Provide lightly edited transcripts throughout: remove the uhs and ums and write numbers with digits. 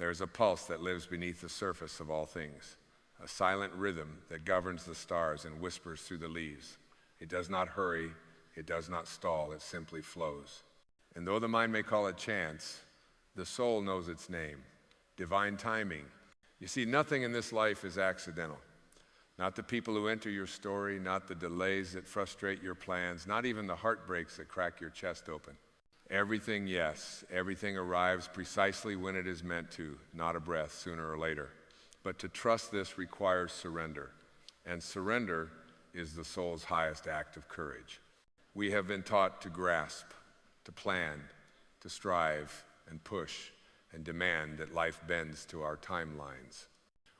There's a pulse that lives beneath the surface of all things, a silent rhythm that governs the stars and whispers through the leaves. It does not hurry, it does not stall, it simply flows. And though the mind may call it chance, the soul knows its name, divine timing. You see, nothing in this life is accidental. Not the people who enter your story, not the delays that frustrate your plans, not even the heartbreaks that crack your chest open. Everything, yes, everything arrives precisely when it is meant to, not a breath sooner or later. But to trust this requires surrender, and surrender is the soul's highest act of courage. We have been taught to grasp, to plan, to strive, and push, and demand that life bends to our timelines.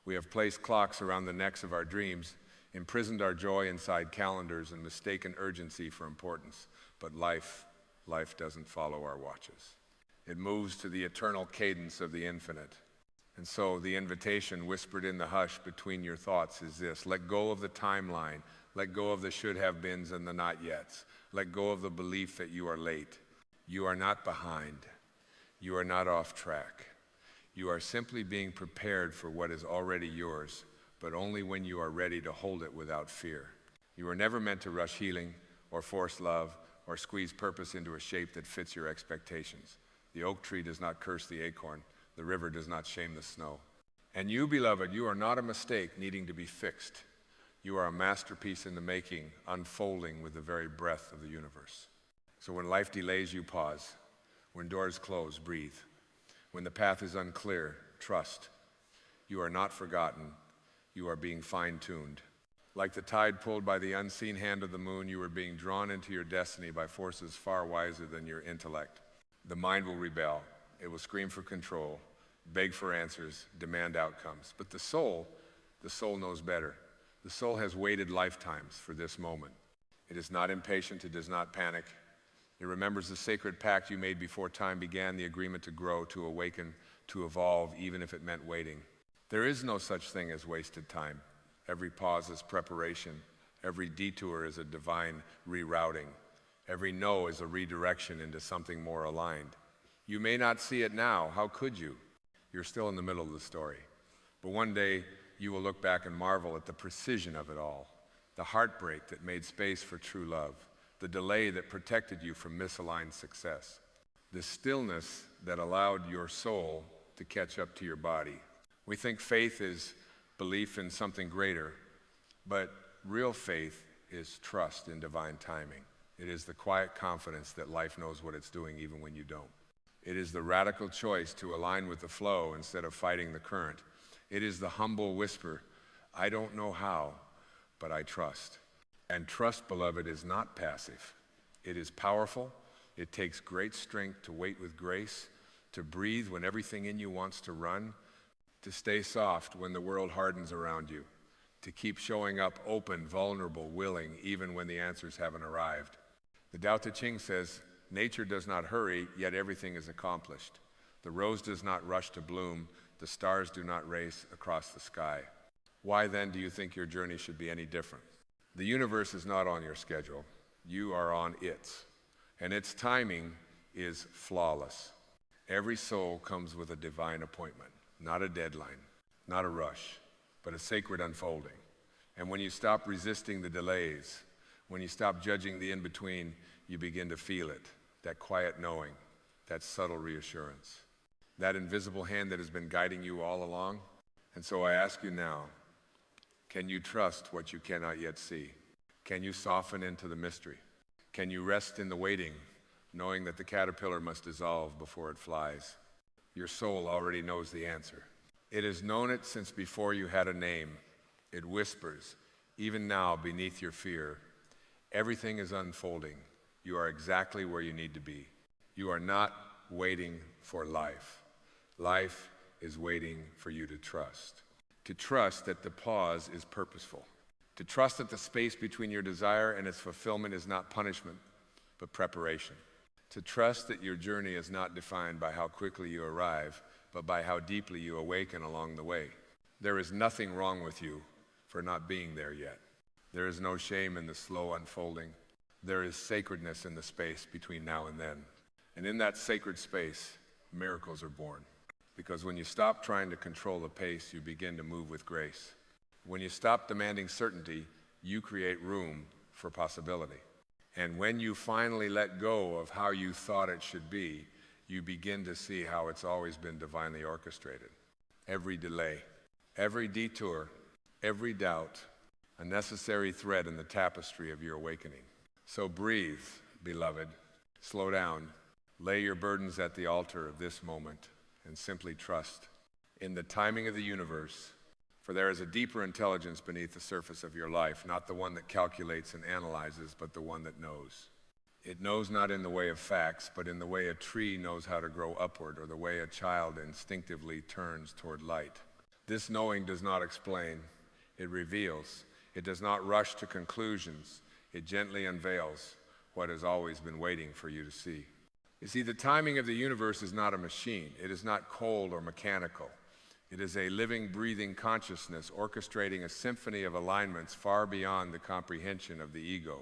We have placed clocks around the necks of our dreams, imprisoned our joy inside calendars, and mistaken urgency for importance. But life doesn't follow our watches. It moves to the eternal cadence of the infinite. And so the invitation whispered in the hush between your thoughts is this: let go of the timeline, let go of the should have beens and the not yets, let go of the belief that you are late. You are not behind. You are not off track. You are simply being prepared for what is already yours, but only when you are ready to hold it without fear. You were never meant to rush healing or force love or squeeze purpose into a shape that fits your expectations. The oak tree does not curse the acorn. The river does not shame the snow. And you, beloved, you are not a mistake needing to be fixed. You are a masterpiece in the making, unfolding with the very breath of the universe. So when life delays you, pause. When doors close, breathe. When the path is unclear, trust. You are not forgotten. You are being fine-tuned. Like the tide pulled by the unseen hand of the moon, you are being drawn into your destiny by forces far wiser than your intellect. The mind will rebel. It will scream for control, beg for answers, demand outcomes. But the soul knows better. The soul has waited lifetimes for this moment. It is not impatient. It does not panic. It remembers the sacred pact you made before time began, the agreement to grow, to awaken, to evolve, even if it meant waiting. There is no such thing as wasted time. Every pause is preparation. Every detour is a divine rerouting. Every no is a redirection into something more aligned. You may not see it now. How could you? You're still in the middle of the story. But one day, you will look back and marvel at the precision of it all, the heartbreak that made space for true love, the delay that protected you from misaligned success, the stillness that allowed your soul to catch up to your body. We think faith is belief in something greater, but real faith is trust in divine timing. It is the quiet confidence that life knows what it's doing even when you don't. It is the radical choice to align with the flow instead of fighting the current. It is the humble whisper, I don't know how, but I trust. And trust, beloved, is not passive. It is powerful. It takes great strength to wait with grace, to breathe when everything in you wants to run, to stay soft when the world hardens around you, to keep showing up open, vulnerable, willing, even when the answers haven't arrived. The Tao Te Ching says, nature does not hurry, yet everything is accomplished. The rose does not rush to bloom. The stars do not race across the sky. Why then do you think your journey should be any different? The universe is not on your schedule. You are on its. And its timing is flawless. Every soul comes with a divine appointment, not a deadline, not a rush, but a sacred unfolding. And when you stop resisting the delays, when you stop judging the in-between, you begin to feel it, that quiet knowing, that subtle reassurance, that invisible hand that has been guiding you all along. And so I ask you now, can you trust what you cannot yet see? Can you soften into the mystery? Can you rest in the waiting, knowing that the caterpillar must dissolve before it flies? Your soul already knows the answer. It has known it since before you had a name. It whispers, even now beneath your fear, everything is unfolding. You are exactly where you need to be. You are not waiting for life. Life is waiting for you to trust. To trust that the pause is purposeful. To trust that the space between your desire and its fulfillment is not punishment, but preparation. To trust that your journey is not defined by how quickly you arrive, but by how deeply you awaken along the way. There is nothing wrong with you for not being there yet. There is no shame in the slow unfolding. There is sacredness in the space between now and then. And in that sacred space, miracles are born. Because when you stop trying to control the pace, you begin to move with grace. When you stop demanding certainty, you create room for possibility. And when you finally let go of how you thought it should be, you begin to see how it's always been divinely orchestrated. Every delay, every detour, every doubt, a necessary thread in the tapestry of your awakening. So breathe, beloved. Slow down. Lay your burdens at the altar of this moment and simply trust in the timing of the universe. For there is a deeper intelligence beneath the surface of your life, not the one that calculates and analyzes, but the one that knows. It knows not in the way of facts, but in the way a tree knows how to grow upward, or the way a child instinctively turns toward light. This knowing does not explain, it reveals. It does not rush to conclusions. It gently unveils what has always been waiting for you to see. You see, the timing of the universe is not a machine. It is not cold or mechanical. It is a living, breathing consciousness orchestrating a symphony of alignments far beyond the comprehension of the ego.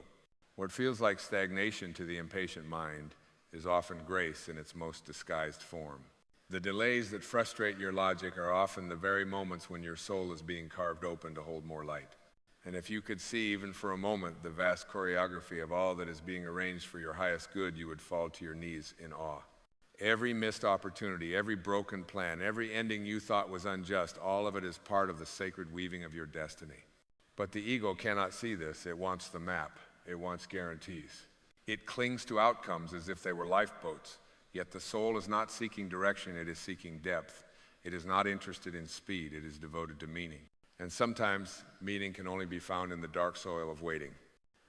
What feels like stagnation to the impatient mind is often grace in its most disguised form. The delays that frustrate your logic are often the very moments when your soul is being carved open to hold more light. And if you could see, even for a moment, the vast choreography of all that is being arranged for your highest good, you would fall to your knees in awe. Every missed opportunity, every broken plan, every ending you thought was unjust, all of it is part of the sacred weaving of your destiny. But the ego cannot see this. It wants the map. It wants guarantees. It clings to outcomes as if they were lifeboats. Yet the soul is not seeking direction, it is seeking depth. It is not interested in speed, it is devoted to meaning. And sometimes meaning can only be found in the dark soil of waiting.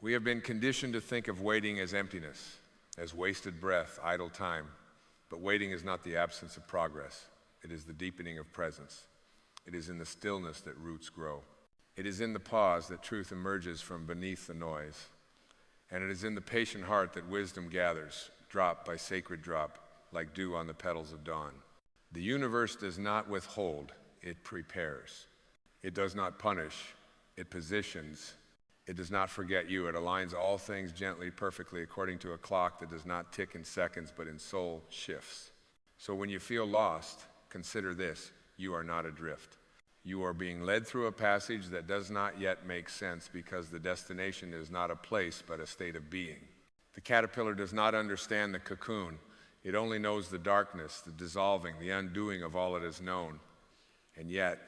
We have been conditioned to think of waiting as emptiness, as wasted breath, idle time. But waiting is not the absence of progress. It is the deepening of presence. It is in the stillness that roots grow. It is in the pause that truth emerges from beneath the noise. And it is in the patient heart that wisdom gathers, drop by sacred drop, like dew on the petals of dawn. The universe does not withhold, it prepares. It does not punish, it positions. It does not forget you. It aligns all things gently, perfectly, according to a clock that does not tick in seconds, but in soul shifts. So when you feel lost, consider this: you are not adrift. You are being led through a passage that does not yet make sense, because the destination is not a place, but a state of being. The caterpillar does not understand the cocoon. It only knows the darkness, the dissolving, the undoing of all it has known. And yet,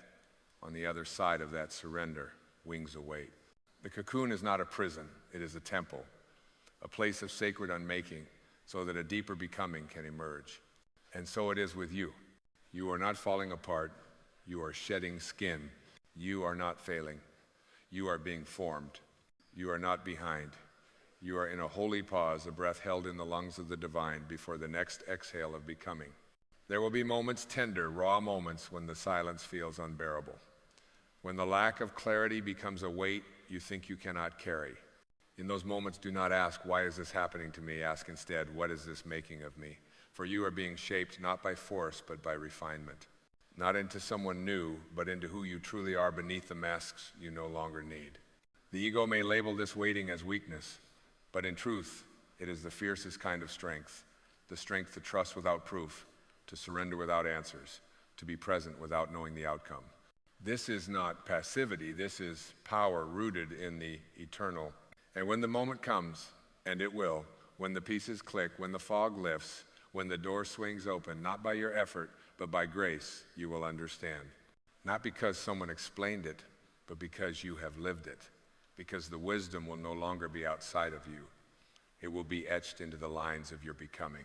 on the other side of that surrender, wings await. The cocoon is not a prison, it is a temple, a place of sacred unmaking, so that a deeper becoming can emerge. And so it is with you. You are not falling apart, you are shedding skin. You are not failing, you are being formed. You are not behind. You are in a holy pause, a breath held in the lungs of the divine before the next exhale of becoming. There will be moments, tender, raw moments, when the silence feels unbearable. When the lack of clarity becomes a weight you think you cannot carry. In those moments, do not ask, why is this happening to me? Ask instead, what is this making of me? For you are being shaped not by force, but by refinement. Not into someone new, but into who you truly are beneath the masks you no longer need. The ego may label this waiting as weakness, but in truth, it is the fiercest kind of strength. The strength to trust without proof, to surrender without answers, to be present without knowing the outcome. This is not passivity, this is power rooted in the eternal. And when the moment comes, and it will, when the pieces click, when the fog lifts, when the door swings open, not by your effort, but by grace, you will understand. Not because someone explained it, but because you have lived it. Because the wisdom will no longer be outside of you. It will be etched into the lines of your becoming.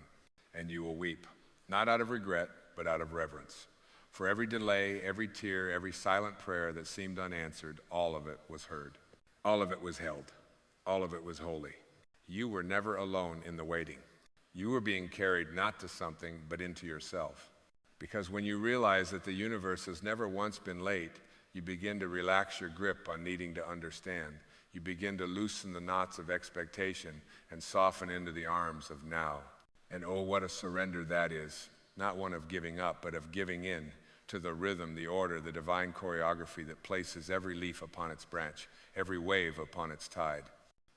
And you will weep, not out of regret, but out of reverence. For every delay, every tear, every silent prayer that seemed unanswered, all of it was heard. All of it was held. All of it was holy. You were never alone in the waiting. You were being carried not to something, but into yourself. Because when you realize that the universe has never once been late, you begin to relax your grip on needing to understand. You begin to loosen the knots of expectation and soften into the arms of now. And oh, what a surrender that is. Not one of giving up, but of giving in to the rhythm, the order, the divine choreography that places every leaf upon its branch, every wave upon its tide.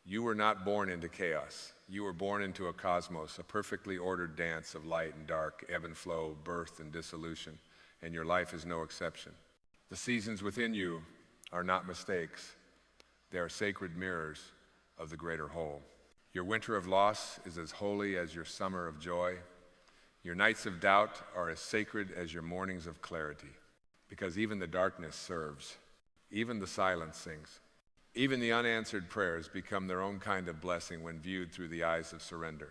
You were not born into chaos. You were born into a cosmos, a perfectly ordered dance of light and dark, ebb and flow, birth and dissolution. and your life is no exception. The seasons within you are not mistakes. They are sacred mirrors of the greater whole. Your winter of loss is as holy as your summer of joy. Your nights of doubt are as sacred as your mornings of clarity, because even the darkness serves. Even the silence sings. Even the unanswered prayers become their own kind of blessing when viewed through the eyes of surrender.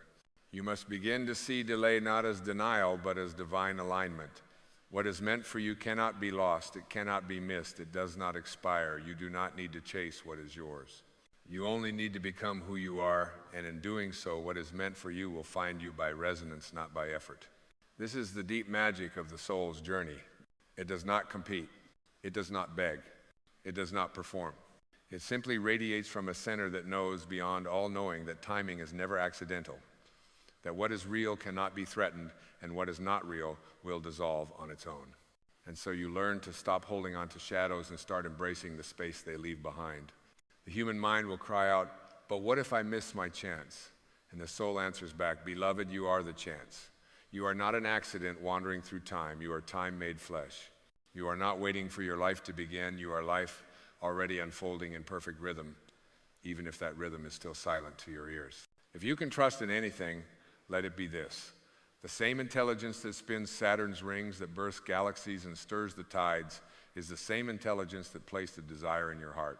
You must begin to see delay not as denial, but as divine alignment. What is meant for you cannot be lost. It cannot be missed. It does not expire. You do not need to chase what is yours. You only need to become who you are, and in doing so, what is meant for you will find you by resonance, not by effort. This is the deep magic of the soul's journey. It does not compete. It does not beg. It does not perform. It simply radiates from a center that knows beyond all knowing that timing is never accidental, that what is real cannot be threatened, and what is not real will dissolve on its own. And so you learn to stop holding on to shadows and start embracing the space they leave behind. The human mind will cry out, "But what if I miss my chance?" And the soul answers back, "Beloved, you are the chance. You are not an accident wandering through time. You are time made flesh. You are not waiting for your life to begin. You are life already unfolding in perfect rhythm, even if that rhythm is still silent to your ears." If you can trust in anything, let it be this. The same intelligence that spins Saturn's rings, that births galaxies and stirs the tides, is the same intelligence that placed a desire in your heart.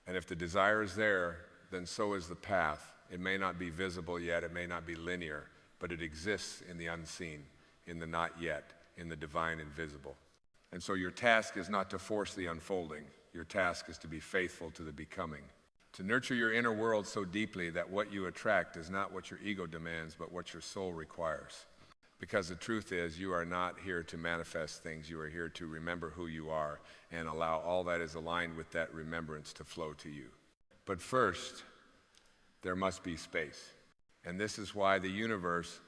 And if the desire is there, then so is the path. It may not be visible yet, it may not be linear, but it exists in the unseen, in the not yet, in the divine invisible. And so your task is not to force the unfolding. Your task is to be faithful to the becoming, to nurture your inner world so deeply that what you attract is not what your ego demands, but what your soul requires. Because the truth is, you are not here to manifest things. You are here to remember who you are and allow all that is aligned with that remembrance to flow to you. But first, there must be space. And this is why the universe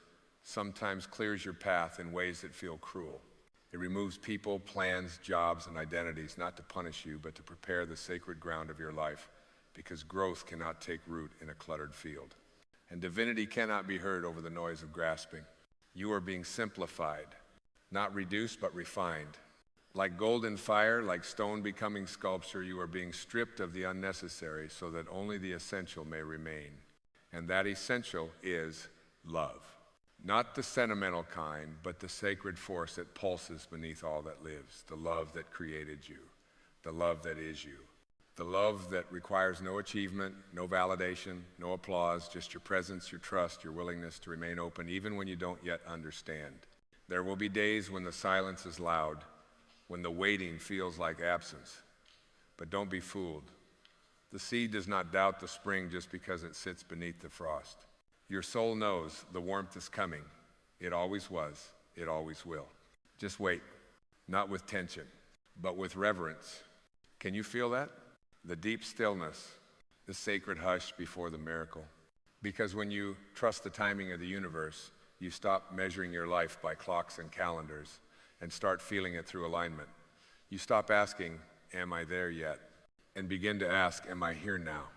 sometimes clears your path in ways that feel cruel. It removes people, plans, jobs, and identities, not to punish you, but to prepare the sacred ground of your life, because growth cannot take root in a cluttered field. And divinity cannot be heard over the noise of grasping. You are being simplified, not reduced, but refined. Like gold in fire, like stone becoming sculpture, you are being stripped of the unnecessary so that only the essential may remain. And that essential is love. Not the sentimental kind, but the sacred force that pulses beneath all that lives. The love that created you. The love that is you. The love that requires no achievement, no validation, no applause, just your presence, your trust, your willingness to remain open, even when you don't yet understand. There will be days when the silence is loud, when the waiting feels like absence. But don't be fooled. The seed does not doubt the spring just because it sits beneath the frost. Your soul knows the warmth is coming. It always was. It always will. Just wait, not with tension, but with reverence. Can you feel that? The deep stillness, the sacred hush before the miracle. Because when you trust the timing of the universe, you stop measuring your life by clocks and calendars and start feeling it through alignment. You stop asking, "Am I there yet?" and begin to ask, "Am I here now?"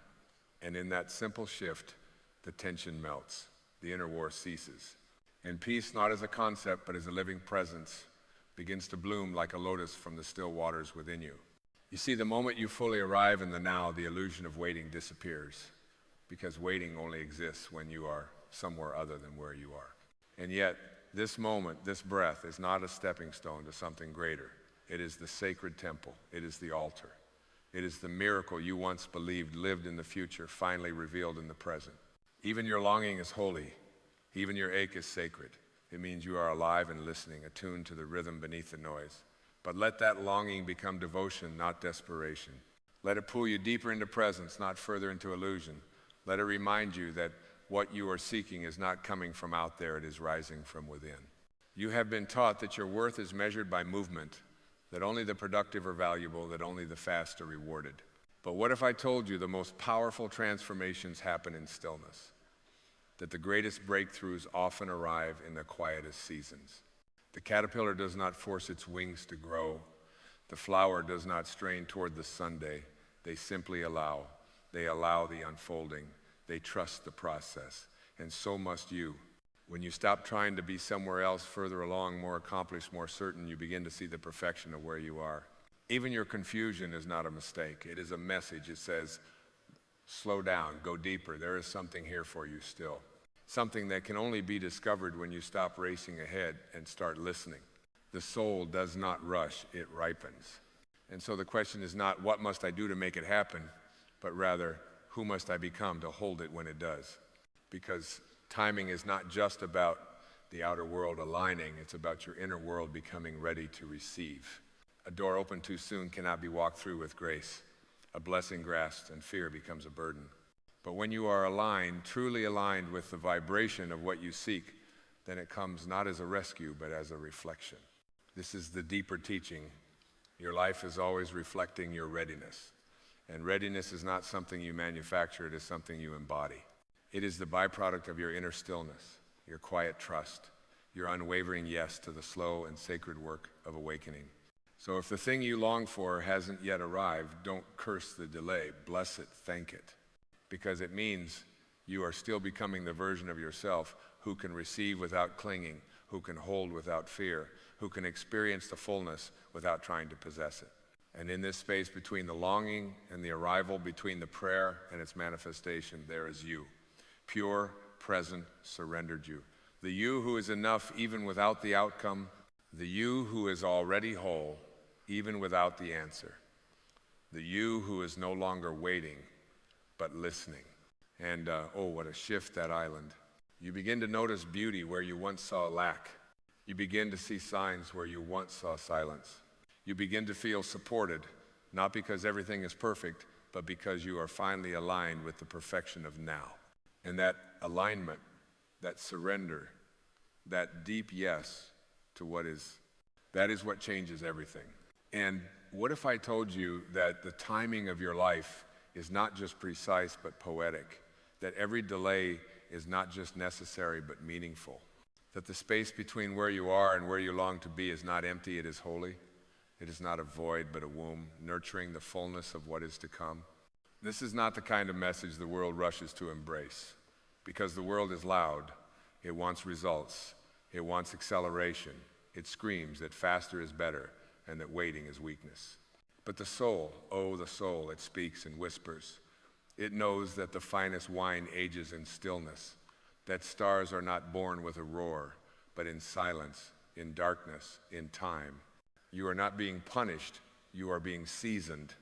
And in that simple shift, the tension melts, the inner war ceases, and peace, not as a concept, but as a living presence, begins to bloom like a lotus from the still waters within you. You see, the moment you fully arrive in the now, the illusion of waiting disappears, because waiting only exists when you are somewhere other than where you are. And yet, this moment, this breath, is not a stepping stone to something greater. It is the sacred temple. It is the altar. It is the miracle you once believed lived in the future, finally revealed in the present. Even your longing is holy. Even your ache is sacred. It means you are alive and listening, attuned to the rhythm beneath the noise. But let that longing become devotion, not desperation. Let it pull you deeper into presence, not further into illusion. Let it remind you that what you are seeking is not coming from out there, it is rising from within. You have been taught that your worth is measured by movement, that only the productive are valuable, that only the fast are rewarded. But what if I told you the most powerful transformations happen in stillness? That the greatest breakthroughs often arrive in the quietest seasons. The caterpillar does not force its wings to grow. The flower does not strain toward the sunday. They simply allow. They allow the unfolding. They trust the process. And so must you. When you stop trying to be somewhere else, further along, more accomplished, more certain, you begin to see the perfection of where you are. Even your confusion is not a mistake. It is a message. It says, slow down, go deeper. There is something here for you still. Something that can only be discovered when you stop racing ahead and start listening. The soul does not rush, it ripens. And so the question is not, what must I do to make it happen, but rather, who must I become to hold it when it does? Because timing is not just about the outer world aligning, it's about your inner world becoming ready to receive. A door opened too soon cannot be walked through with grace. A blessing grasped and fear becomes a burden. But when you are aligned, truly aligned with the vibration of what you seek, then it comes not as a rescue, but as a reflection. This is the deeper teaching. Your life is always reflecting your readiness. And readiness is not something you manufacture, it is something you embody. It is the byproduct of your inner stillness, your quiet trust, your unwavering yes to the slow and sacred work of awakening. So if the thing you long for hasn't yet arrived, don't curse the delay. Bless it, thank it. Because it means you are still becoming the version of yourself who can receive without clinging, who can hold without fear, who can experience the fullness without trying to possess it. And in this space between the longing and the arrival, between the prayer and its manifestation, there is you. Pure, present, surrendered you. The you who is enough even without the outcome. The you who is already whole, even without the answer. The you who is no longer waiting, but listening. And oh, what a shift that island. You begin to notice beauty where you once saw lack. You begin to see signs where you once saw silence. You begin to feel supported, not because everything is perfect, but because you are finally aligned with the perfection of now. And that alignment, that surrender, that deep yes to what is, that is what changes everything. And what if I told you that the timing of your life is not just precise but poetic, that every delay is not just necessary but meaningful, that the space between where you are and where you long to be is not empty, it is holy. It is not a void but a womb, nurturing the fullness of what is to come. This is not the kind of message the world rushes to embrace, because the world is loud. It wants results. It wants acceleration. It screams that faster is better and that waiting is weakness. But the soul, oh, the soul, it speaks and whispers. It knows that the finest wine ages in stillness, that stars are not born with a roar, but in silence, in darkness, in time. You are not being punished, you are being seasoned.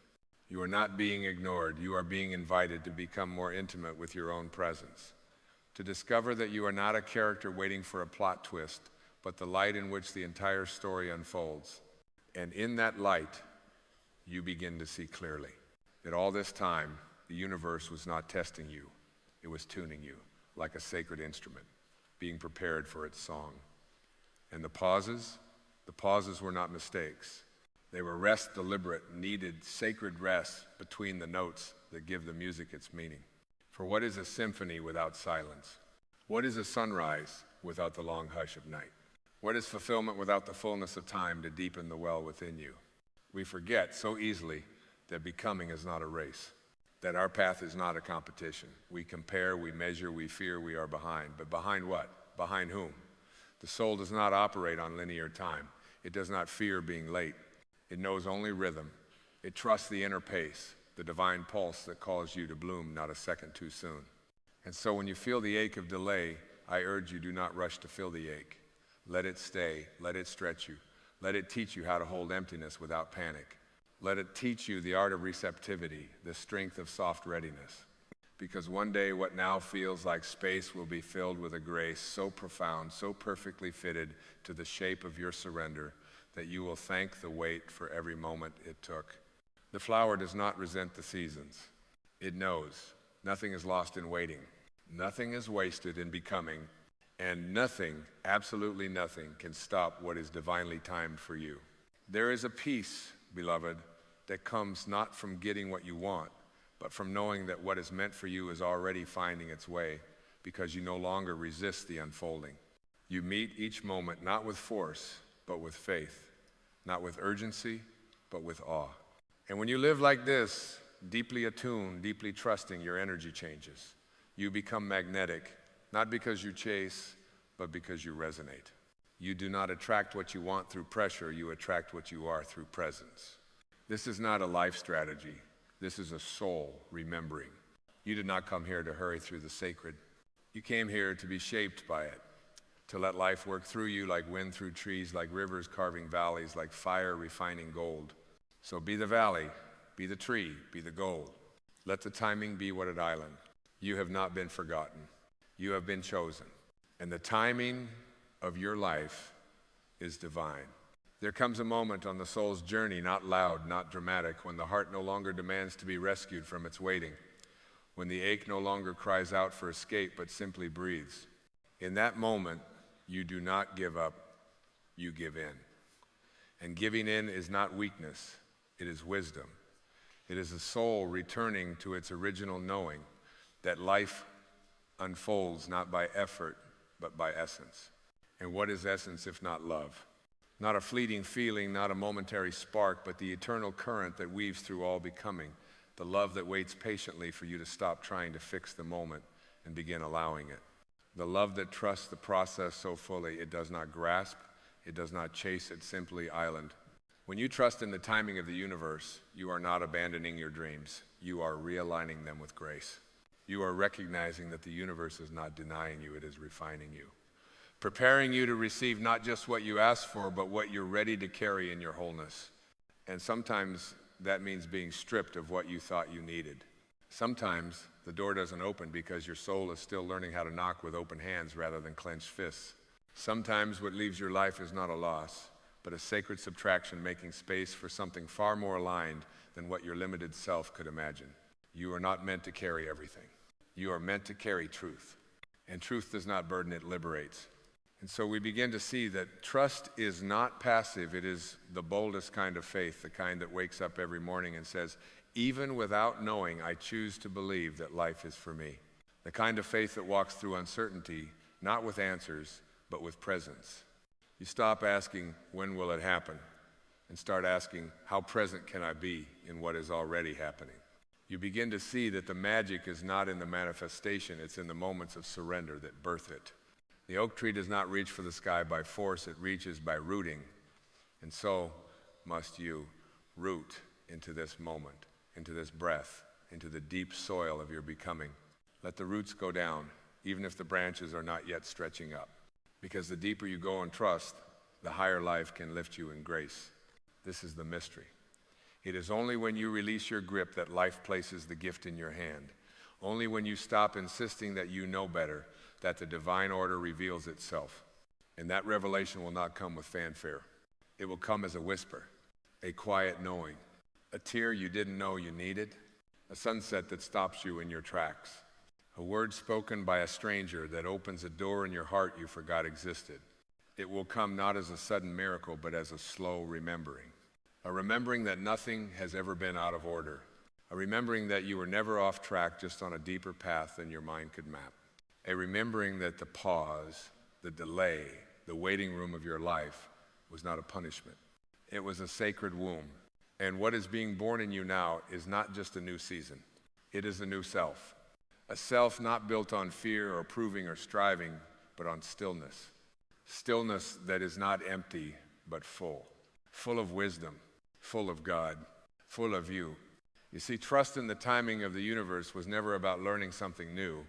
You are not being ignored, you are being invited to become more intimate with your own presence. To discover that you are not a character waiting for a plot twist, but the light in which the entire story unfolds. And in that light, you begin to see clearly that all this time, the universe was not testing you, it was tuning you like a sacred instrument, being prepared for its song. And the pauses were not mistakes. They were rest deliberate, needed sacred rest between the notes that give the music its meaning. For what is a symphony without silence? What is a sunrise without the long hush of night? What is fulfillment without the fullness of time to deepen the well within you? We forget so easily that becoming is not a race, that our path is not a competition. We compare, we measure, we fear we are behind. But behind what? Behind whom? The soul does not operate on linear time. It does not fear being late. It knows only rhythm. It trusts the inner pace, the divine pulse that calls you to bloom not a second too soon. And so when you feel the ache of delay, I urge you, do not rush to fill the ache. Let it stay. Let it stretch you. Let it teach you how to hold emptiness without panic. Let it teach you the art of receptivity, the strength of soft readiness. Because one day what now feels like space will be filled with a grace so profound, so perfectly fitted to the shape of your surrender, that you will thank the wait for every moment it took. The flower does not resent the seasons. It knows nothing is lost in waiting. Nothing is wasted in becoming, and nothing, absolutely nothing, can stop what is divinely timed for you. There is a peace, beloved, that comes not from getting what you want, but from knowing that what is meant for you is already finding its way, because you no longer resist the unfolding. You meet each moment not with force, but with faith, not with urgency, but with awe. And when you live like this, deeply attuned, deeply trusting, your energy changes. You become magnetic, not because you chase, but because you resonate. You do not attract what you want through pressure, you attract what you are through presence. This is not a life strategy. This is a soul remembering. You did not come here to hurry through the sacred. You came here to be shaped by it, to let life work through you like wind through trees, like rivers carving valleys, like fire refining gold. So be the valley, be the tree, be the gold. Let the timing be what it island. You have not been forgotten. You have been chosen. And the timing of your life is divine. There comes a moment on the soul's journey, not loud, not dramatic, when the heart no longer demands to be rescued from its waiting, when the ache no longer cries out for escape but simply breathes. In that moment, you do not give up, you give in. And giving in is not weakness, it is wisdom. It is a soul returning to its original knowing that life unfolds not by effort, but by essence. And what is essence if not love? Not a fleeting feeling, not a momentary spark, but the eternal current that weaves through all becoming, the love that waits patiently for you to stop trying to fix the moment and begin allowing it. The love that trusts the process so fully it does not grasp, it does not chase, it simply island. When you trust in the timing of the universe, you are not abandoning your dreams. You are realigning them with grace. You are recognizing that the universe is not denying you, it is refining you. Preparing you to receive not just what you ask for, but what you're ready to carry in your wholeness. And sometimes that means being stripped of what you thought you needed. Sometimes the door doesn't open because your soul is still learning how to knock with open hands rather than clenched fists. Sometimes what leaves your life is not a loss, but a sacred subtraction, making space for something far more aligned than what your limited self could imagine. You are not meant to carry everything. You are meant to carry truth. And truth does not burden, it liberates. And so we begin to see that trust is not passive. It is the boldest kind of faith, the kind that wakes up every morning and says, even without knowing, I choose to believe that life is for me. The kind of faith that walks through uncertainty, not with answers, but with presence. You stop asking, when will it happen? And start asking, how present can I be in what is already happening? You begin to see that the magic is not in the manifestation, it's in the moments of surrender that birth it. The oak tree does not reach for the sky by force, it reaches by rooting. And so must you root into this moment, into this breath, into the deep soil of your becoming. Let the roots go down, even if the branches are not yet stretching up. Because the deeper you go in trust, the higher life can lift you in grace. This is the mystery. It is only when you release your grip that life places the gift in your hand. Only when you stop insisting that you know better, that the divine order reveals itself. And that revelation will not come with fanfare. It will come as a whisper, a quiet knowing, a tear you didn't know you needed, a sunset that stops you in your tracks, a word spoken by a stranger that opens a door in your heart you forgot existed. It will come not as a sudden miracle, but as a slow remembering. A remembering that nothing has ever been out of order. A remembering that you were never off track, just on a deeper path than your mind could map. A remembering that the pause, the delay, the waiting room of your life was not a punishment. It was a sacred womb. And what is being born in you now is not just a new season. It is a new self. A self not built on fear or proving or striving, but on stillness. Stillness that is not empty, but full. Full of wisdom, full of God, full of you. You see, trust in the timing of the universe was never about learning something new.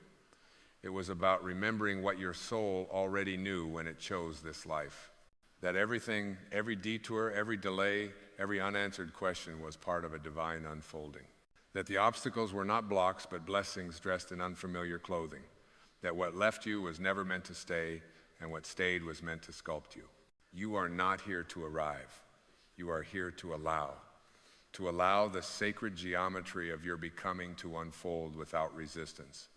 It was about remembering what your soul already knew when it chose this life. That everything, every detour, every delay, every unanswered question was part of a divine unfolding. That the obstacles were not blocks, but blessings dressed in unfamiliar clothing. That what left you was never meant to stay, and what stayed was meant to sculpt you. You are not here to arrive. You are here to allow the sacred geometry of your becoming to unfold without resistance.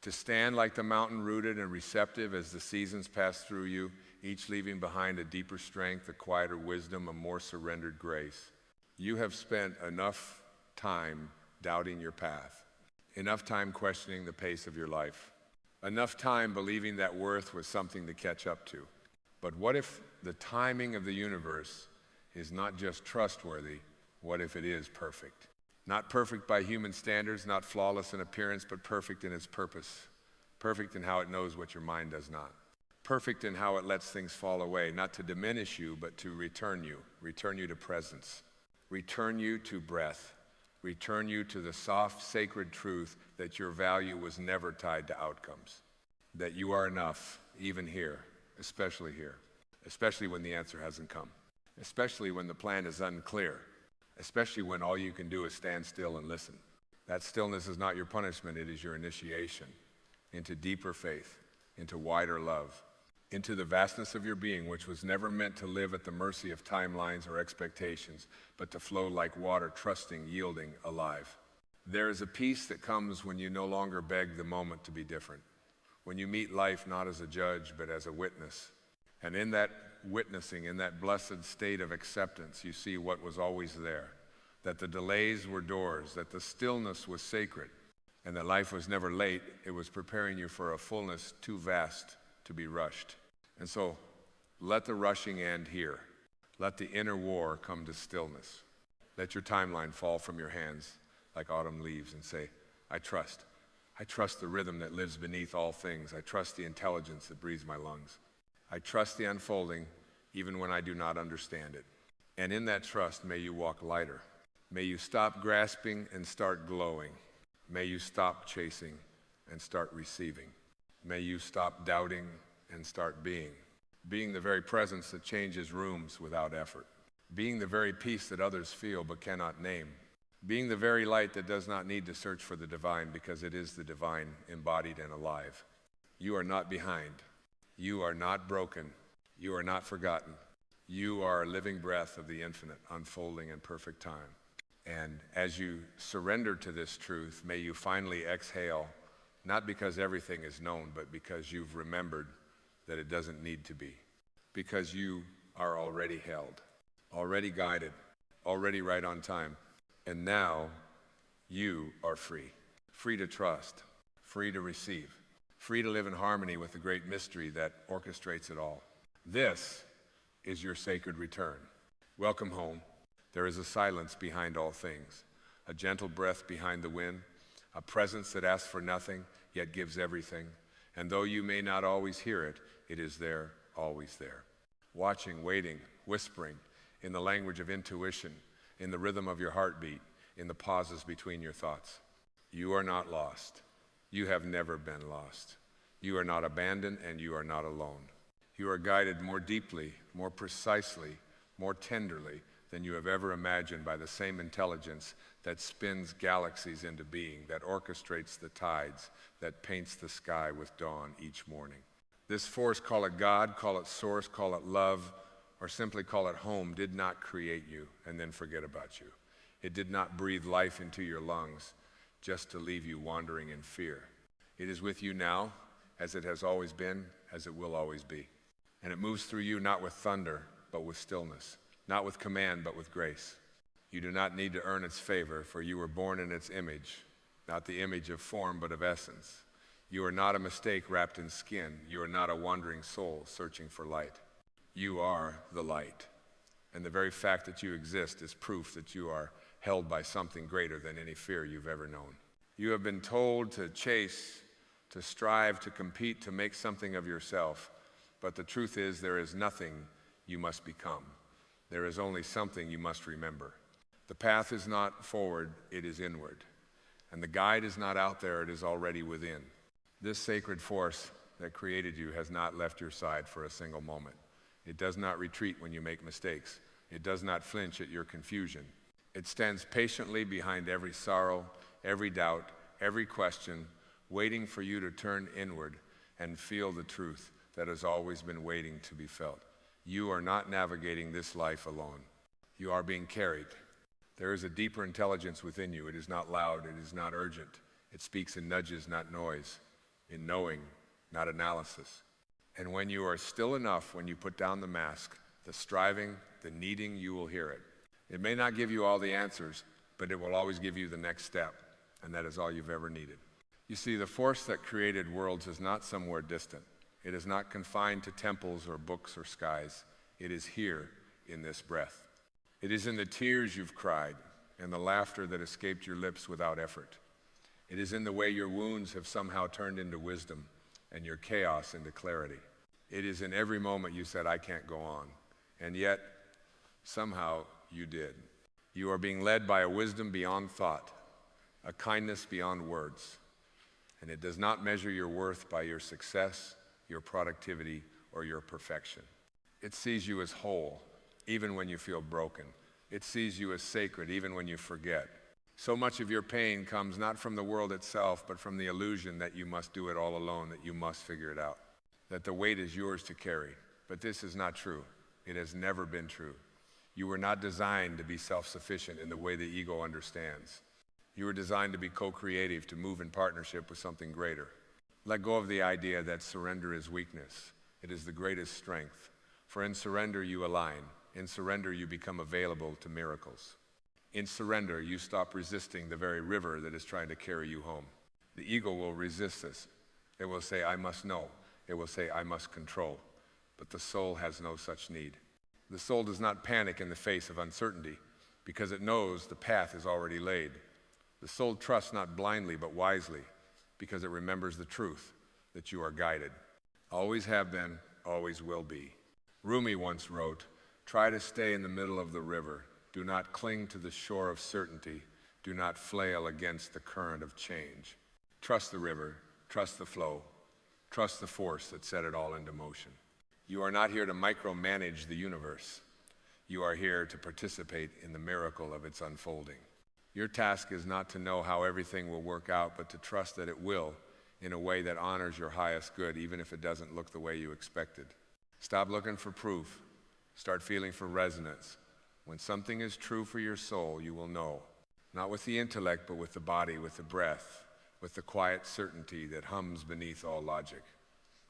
To stand like the mountain, rooted and receptive as the seasons pass through you, each leaving behind a deeper strength, a quieter wisdom, a more surrendered grace. You have spent enough time doubting your path, enough time questioning the pace of your life, enough time believing that worth was something to catch up to. But what if the timing of the universe is not just trustworthy, what if it is perfect? Not perfect by human standards, not flawless in appearance, but perfect in its purpose. Perfect in how it knows what your mind does not. perfect in how it lets things fall away, not to diminish you, but to return you to presence, return you to breath, return you to the soft, sacred truth that your value was never tied to outcomes, that you are enough, even here, especially when the answer hasn't come, especially when the plan is unclear, especially when all you can do is stand still and listen. That stillness is not your punishment, it is your initiation into deeper faith, into wider love, into the vastness of your being, which was never meant to live at the mercy of timelines or expectations, but to flow like water, trusting, yielding, alive. There is a peace that comes when you no longer beg the moment to be different, when you meet life not as a judge, but as a witness. And in that witnessing, in that blessed state of acceptance, you see what was always there, that the delays were doors, that the stillness was sacred, and that life was never late. It was preparing you for a fullness too vast to be rushed. And so let the rushing end here. Let the inner war come to stillness. Let your timeline fall from your hands like autumn leaves and say, I trust. I trust the rhythm that lives beneath all things. I trust the intelligence that breathes my lungs. I trust the unfolding even when I do not understand it. And in that trust, may you walk lighter. May you stop grasping and start glowing. May you stop chasing and start receiving. May you stop doubting and start being the very presence that changes rooms without effort, being the very peace that others feel but cannot name, being the very light that does not need to search for the divine because it is the divine embodied and alive. You are not behind. You are not broken. You are not forgotten. You are a living breath of the infinite, unfolding in perfect time. And as you surrender to this truth, may you finally exhale, not because everything is known, but because you've remembered that it doesn't need to be, because you are already held, already guided, already right on time. And now you are free, free to trust, free to receive, free to live in harmony with the great mystery that orchestrates it all. This is your sacred return. Welcome home. There is a silence behind all things, a gentle breath behind the wind, a presence that asks for nothing, yet gives everything. And though you may not always hear it, it is there, always there. Watching, waiting, whispering, in the language of intuition, in the rhythm of your heartbeat, in the pauses between your thoughts. You are not lost. You have never been lost. You are not abandoned, and you are not alone. You are guided more deeply, more precisely, more tenderly than you have ever imagined by the same intelligence that spins galaxies into being, that orchestrates the tides, that paints the sky with dawn each morning. This force, call it God, call it source, call it love, or simply call it home, did not create you and then forget about you. It did not breathe life into your lungs just to leave you wandering in fear. It is with you now, as it has always been, as it will always be. And it moves through you not with thunder, but with stillness, not with command, but with grace. You do not need to earn its favor, for you were born in its image, not the image of form, but of essence. You are not a mistake wrapped in skin. You are not a wandering soul searching for light. You are the light. And the very fact that you exist is proof that you are held by something greater than any fear you've ever known. You have been told to chase, to strive, to compete, to make something of yourself. But the truth is, there is nothing you must become. There is only something you must remember. The path is not forward, it is inward. And the guide is not out there, it is already within. This sacred force that created you has not left your side for a single moment. It does not retreat when you make mistakes. It does not flinch at your confusion. It stands patiently behind every sorrow, every doubt, every question, waiting for you to turn inward and feel the truth that has always been waiting to be felt. You are not navigating this life alone. You are being carried. There is a deeper intelligence within you. It is not loud, it is not urgent. It speaks in nudges, not noise, in knowing, not analysis. And when you are still enough, when you put down the mask, the striving, the needing, you will hear it. It may not give you all the answers, but it will always give you the next step, and that is all you've ever needed. You see, the force that created worlds is not somewhere distant. It is not confined to temples or books or skies. It is here in this breath. It is in the tears you've cried and the laughter that escaped your lips without effort. It is in the way your wounds have somehow turned into wisdom and your chaos into clarity. It is in every moment you said, I can't go on. And yet, somehow you did. You are being led by a wisdom beyond thought, a kindness beyond words. And it does not measure your worth by your success, your productivity, or your perfection. It sees you as whole, even when you feel broken. It sees you as sacred, even when you forget. So much of your pain comes not from the world itself, but from the illusion that you must do it all alone, that you must figure it out, that the weight is yours to carry. But this is not true. It has never been true. You were not designed to be self-sufficient in the way the ego understands. You were designed to be co-creative, to move in partnership with something greater. Let go of the idea that surrender is weakness. It is the greatest strength. For in surrender you align. In surrender you become available to miracles. In surrender you stop resisting the very river that is trying to carry you home. The ego will resist this. It will say, I must know. It will say, I must control. But the soul has no such need. The soul does not panic in the face of uncertainty because it knows the path is already laid. The soul trusts not blindly but wisely because it remembers the truth that you are guided. Always have been, always will be. Rumi once wrote, try to stay in the middle of the river. Do not cling to the shore of certainty. Do not flail against the current of change. Trust the river, trust the flow, trust the force that set it all into motion. You are not here to micromanage the universe. You are here to participate in the miracle of its unfolding. Your task is not to know how everything will work out, but to trust that it will in a way that honors your highest good, even if it doesn't look the way you expected. Stop looking for proof. Start feeling for resonance. When something is true for your soul, you will know. Not with the intellect, but with the body, with the breath, with the quiet certainty that hums beneath all logic.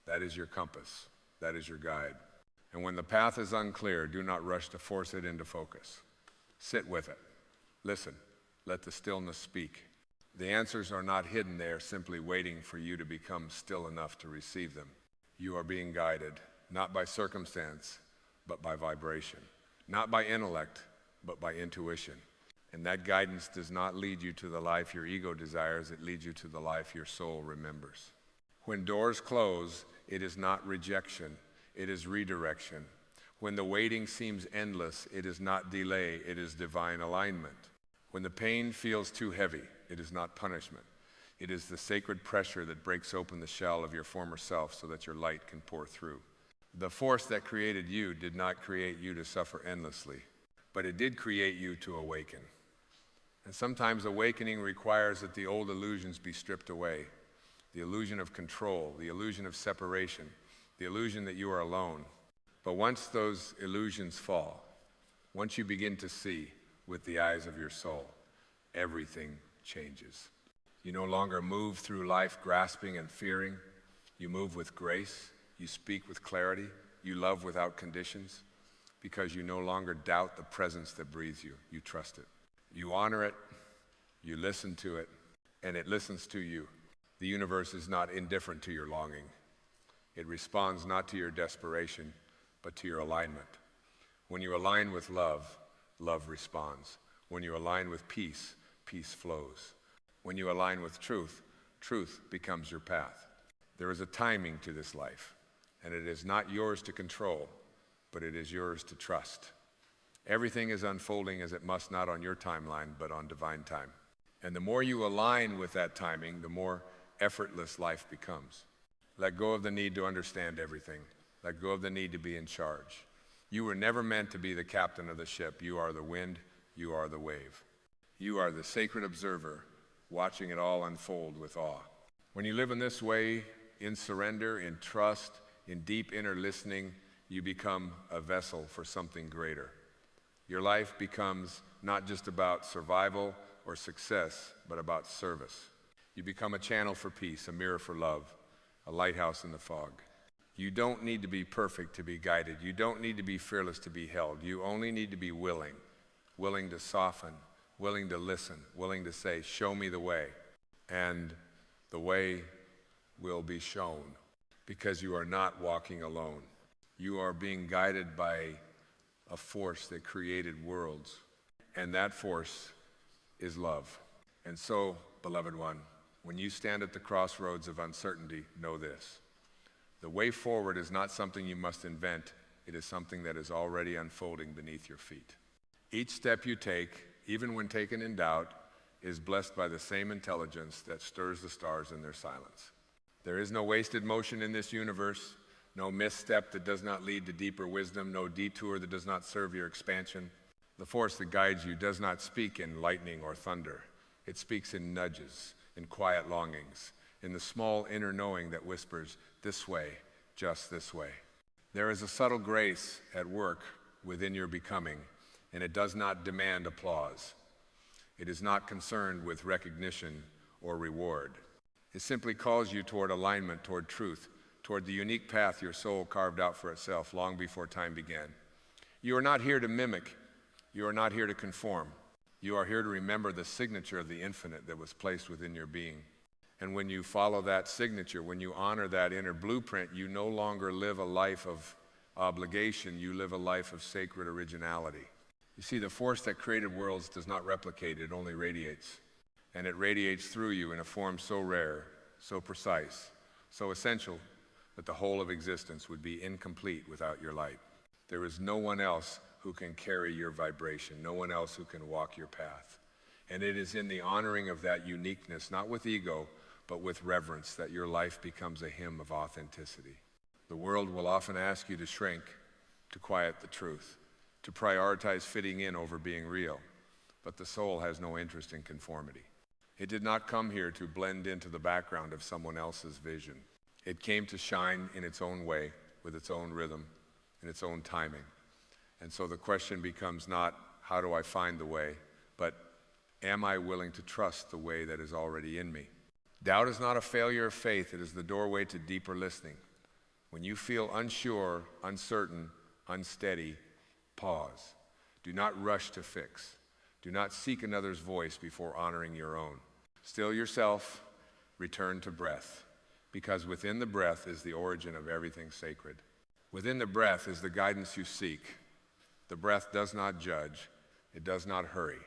That is your compass. That is your guide. And when the path is unclear, do not rush to force it into focus. Sit with it. Listen. Let the stillness speak. The answers are not hidden there, simply waiting for you to become still enough to receive them. You are being guided, not by circumstance, but by vibration. Not by intellect, but by intuition. And that guidance does not lead you to the life your ego desires, it leads you to the life your soul remembers. When doors close, it is not rejection, it is redirection. When the waiting seems endless, it is not delay, it is divine alignment. When the pain feels too heavy, it is not punishment. It is the sacred pressure that breaks open the shell of your former self so that your light can pour through. The force that created you did not create you to suffer endlessly, but it did create you to awaken. And sometimes awakening requires that the old illusions be stripped away. The illusion of control, the illusion of separation, the illusion that you are alone. But once those illusions fall, once you begin to see with the eyes of your soul, everything changes. You no longer move through life grasping and fearing. You move with grace. You speak with clarity. You love without conditions because you no longer doubt the presence that breathes you. You trust it. You honor it. You listen to it. And it listens to you. The universe is not indifferent to your longing. It responds not to your desperation, but to your alignment. When you align with love, love responds. When you align with peace, peace flows. When you align with truth, truth becomes your path. There is a timing to this life, and it is not yours to control, but it is yours to trust. Everything is unfolding as it must, not on your timeline, but on divine time. And the more you align with that timing, the more effortless life becomes. Let go of the need to understand everything. Let go of the need to be in charge. You were never meant to be the captain of the ship. You are the wind. You are the wave. You are the sacred observer, watching it all unfold with awe. When you live in this way, in surrender, in trust, in deep inner listening, you become a vessel for something greater. Your life becomes not just about survival or success, but about service. You become a channel for peace, a mirror for love, a lighthouse in the fog. You don't need to be perfect to be guided. You don't need to be fearless to be held. You only need to be willing to soften, willing to listen, willing to say, show me the way. And the way will be shown because you are not walking alone. You are being guided by a force that created worlds, and that force is love. And so, beloved one, when you stand at the crossroads of uncertainty, know this. The way forward is not something you must invent. It is something that is already unfolding beneath your feet. Each step you take, even when taken in doubt, is blessed by the same intelligence that stirs the stars in their silence. There is no wasted motion in this universe, no misstep that does not lead to deeper wisdom, no detour that does not serve your expansion. The force that guides you does not speak in lightning or thunder. It speaks in nudges, in quiet longings, in the small inner knowing that whispers, this way, just this way. There is a subtle grace at work within your becoming, and it does not demand applause. It is not concerned with recognition or reward. It simply calls you toward alignment, toward truth, toward the unique path your soul carved out for itself long before time began. You are not here to mimic. You are not here to conform. You are here to remember the signature of the infinite that was placed within your being. And when you follow that signature, when you honor that inner blueprint, you no longer live a life of obligation. You live a life of sacred originality. You see, the force that created worlds does not replicate, it only radiates. And it radiates through you in a form so rare, so precise, so essential that the whole of existence would be incomplete without your light. There is no one else who can carry your vibration, no one else who can walk your path. And it is in the honoring of that uniqueness, not with ego, but with reverence, that your life becomes a hymn of authenticity. The world will often ask you to shrink, to quiet the truth, to prioritize fitting in over being real. But the soul has no interest in conformity. It did not come here to blend into the background of someone else's vision. It came to shine in its own way, with its own rhythm, in its own timing. And so the question becomes not, how do I find the way, but am I willing to trust the way that is already in me? Doubt is not a failure of faith. It is the doorway to deeper listening. When you feel unsure, uncertain, unsteady, pause. Do not rush to fix. Do not seek another's voice before honoring your own. Still yourself, return to breath, because within the breath is the origin of everything sacred. Within the breath is the guidance you seek. The breath does not judge. It does not hurry.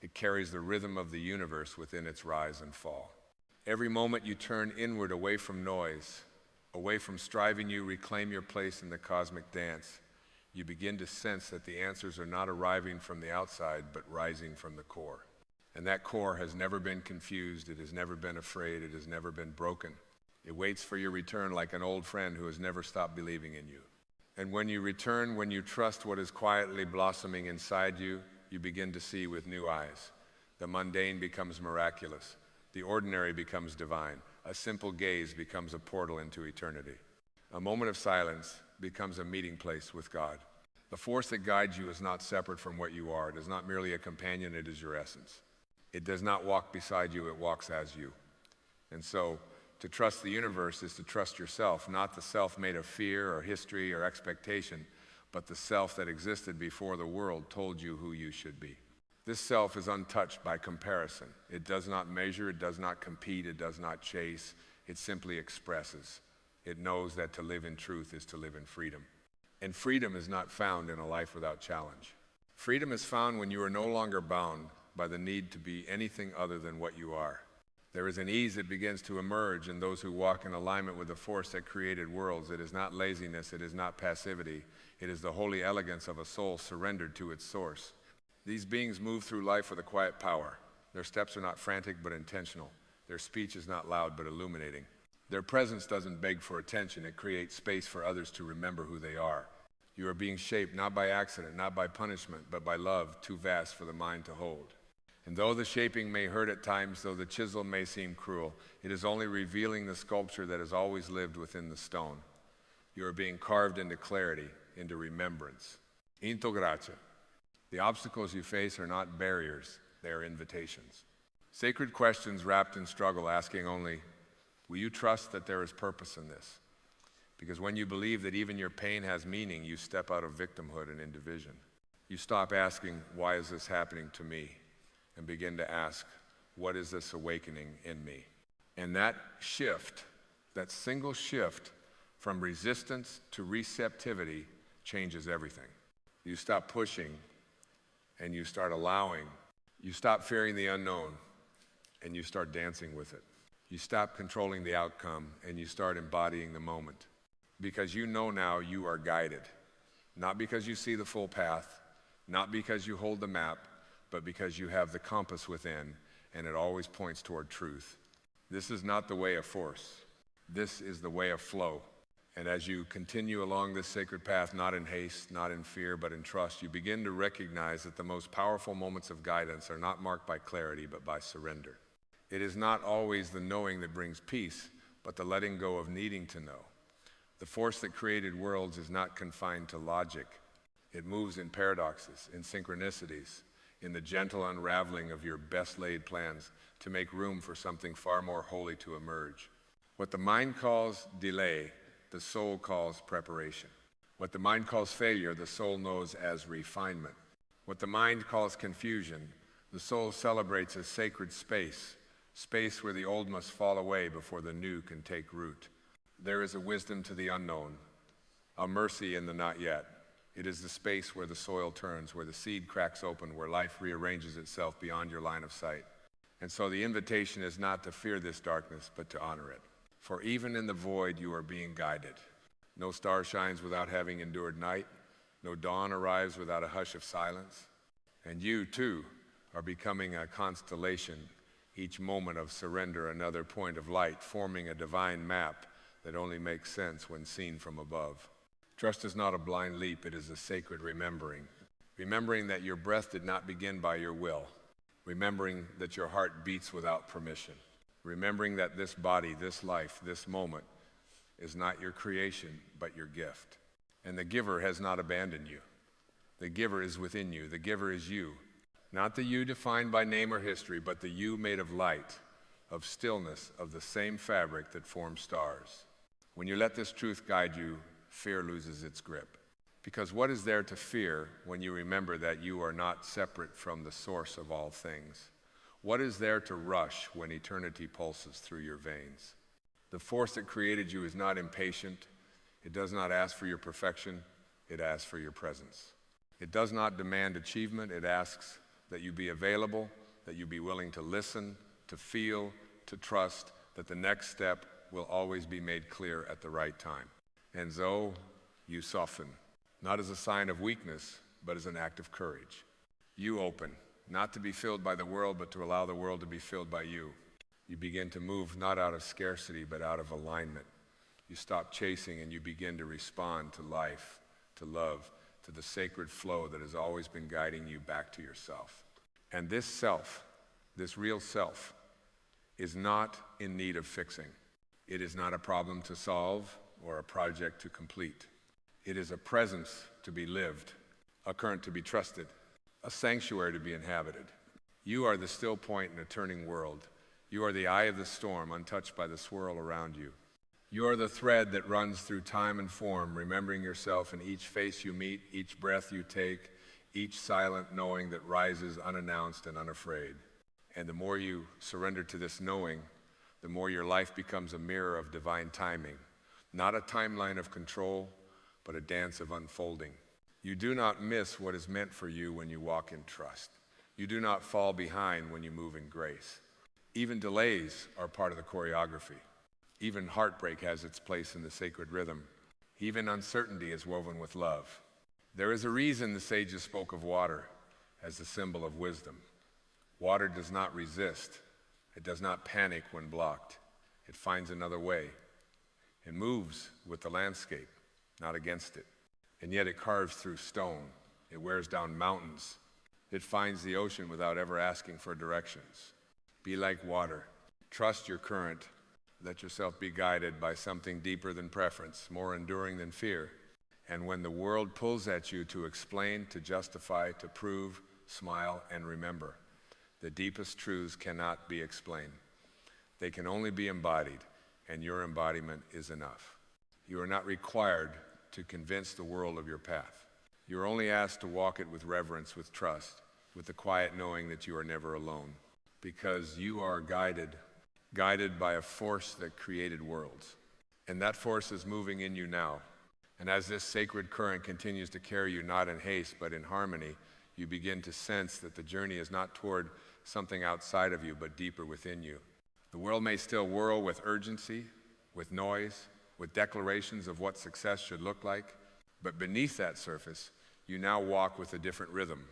It carries the rhythm of the universe within its rise and fall. Every moment you turn inward, away from noise, away from striving, you reclaim your place in the cosmic dance. You begin to sense that the answers are not arriving from the outside, but rising from the core. And that core has never been confused. It has never been afraid. It has never been broken. It waits for your return like an old friend who has never stopped believing in you. And when you return, when you trust what is quietly blossoming inside you, you begin to see with new eyes. The mundane becomes miraculous. The ordinary becomes divine. A simple gaze becomes a portal into eternity. A moment of silence becomes a meeting place with God. The force that guides you is not separate from what you are. It is not merely a companion, it is your essence. It does not walk beside you, it walks as you. And so, to trust the universe is to trust yourself, not the self made of fear or history or expectation, but the self that existed before the world told you who you should be. This self is untouched by comparison. It does not measure, it does not compete, it does not chase. It simply expresses. It knows that to live in truth is to live in freedom. And freedom is not found in a life without challenge. Freedom is found when you are no longer bound by the need to be anything other than what you are. There is an ease that begins to emerge in those who walk in alignment with the force that created worlds. It is not laziness, it is not passivity. It is the holy elegance of a soul surrendered to its source. These beings move through life with a quiet power. Their steps are not frantic but intentional. Their speech is not loud but illuminating. Their presence doesn't beg for attention. It creates space for others to remember who they are. You are being shaped not by accident, not by punishment, but by love too vast for the mind to hold. And though the shaping may hurt at times, though the chisel may seem cruel, it is only revealing the sculpture that has always lived within the stone. You are being carved into clarity, into remembrance. Into gracia. The obstacles you face are not barriers, they are invitations. Sacred questions wrapped in struggle, asking only, will you trust that there is purpose in this? Because when you believe that even your pain has meaning, you step out of victimhood and into vision. You stop asking, why is this happening to me? And begin to ask, what is this awakening in me? And that shift, that single shift from resistance to receptivity changes everything. You stop pushing and you start allowing. You stop fearing the unknown and you start dancing with it. You stop controlling the outcome and you start embodying the moment. because you know now you are guided. Not because you see the full path, not because you hold the map, but because you have the compass within, and it always points toward truth. This is not the way of force. This is the way of flow. And as you continue along this sacred path, not in haste, not in fear, but in trust, you begin to recognize that the most powerful moments of guidance are not marked by clarity, but by surrender. It is not always the knowing that brings peace, but the letting go of needing to know. The force that created worlds is not confined to logic. It moves in paradoxes, in synchronicities, in the gentle unraveling of your best laid plans to make room for something far more holy to emerge. What the mind calls delay, the soul calls preparation. What the mind calls failure, the soul knows as refinement. What the mind calls confusion, the soul celebrates as sacred space, space where the old must fall away before the new can take root. There is a wisdom to the unknown, a mercy in the not yet. It is the space where the soil turns, where the seed cracks open, where life rearranges itself beyond your line of sight. And so the invitation is not to fear this darkness, but to honor it. For even in the void, you are being guided. No star shines without having endured night. No dawn arrives without a hush of silence. And you, too, are becoming a constellation, each moment of surrender another point of light, forming a divine map that only makes sense when seen from above. Trust is not a blind leap, it is a sacred remembering. Remembering that your breath did not begin by your will. Remembering that your heart beats without permission. Remembering that this body, this life, this moment is not your creation, but your gift. And the giver has not abandoned you. The giver is within you. The giver is you. Not the you defined by name or history, but the you made of light, of stillness, of the same fabric that forms stars. When you let this truth guide you, fear loses its grip. Because what is there to fear when you remember that you are not separate from the source of all things? What is there to rush when eternity pulses through your veins? The force that created you is not impatient. It does not ask for your perfection. It asks for your presence. It does not demand achievement. It asks that you be available, that you be willing to listen, to feel, to trust, that the next step will always be made clear at the right time. And so you soften, not as a sign of weakness, but as an act of courage. You open, not to be filled by the world, but to allow the world to be filled by you. You begin to move not out of scarcity, but out of alignment. You stop chasing and you begin to respond to life, to love, to the sacred flow that has always been guiding you back to yourself. And this self, this real self, is not in need of fixing. It is not a problem to solve or a project to complete. It is a presence to be lived, a current to be trusted, a sanctuary to be inhabited. You are the still point in a turning world. You are the eye of the storm, untouched by the swirl around you. You are the thread that runs through time and form, remembering yourself in each face you meet, each breath you take, each silent knowing that rises unannounced and unafraid. And the more you surrender to this knowing, the more your life becomes a mirror of divine timing, not a timeline of control, but a dance of unfolding. You do not miss what is meant for you when you walk in trust. You do not fall behind when you move in grace. Even delays are part of the choreography. Even heartbreak has its place in the sacred rhythm. Even uncertainty is woven with love. There is a reason the sages spoke of water as a symbol of wisdom. Water does not resist. It does not panic when blocked. It finds another way. It moves with the landscape, not against it. And yet it carves through stone. It wears down mountains. It finds the ocean without ever asking for directions. Be like water. Trust your current. Let yourself be guided by something deeper than preference, more enduring than fear. And when the world pulls at you to explain, to justify, to prove, smile, and remember, the deepest truths cannot be explained. They can only be embodied, and your embodiment is enough. You are not required to convince the world of your path. You are only asked to walk it with reverence, with trust, with the quiet knowing that you are never alone, because you are guided by a force that created worlds. And that force is moving in you now. And as this sacred current continues to carry you not in haste, but in harmony, you begin to sense that the journey is not toward something outside of you, but deeper within you. The world may still whirl with urgency, with noise, with declarations of what success should look like. But beneath that surface, you now walk with a different rhythm,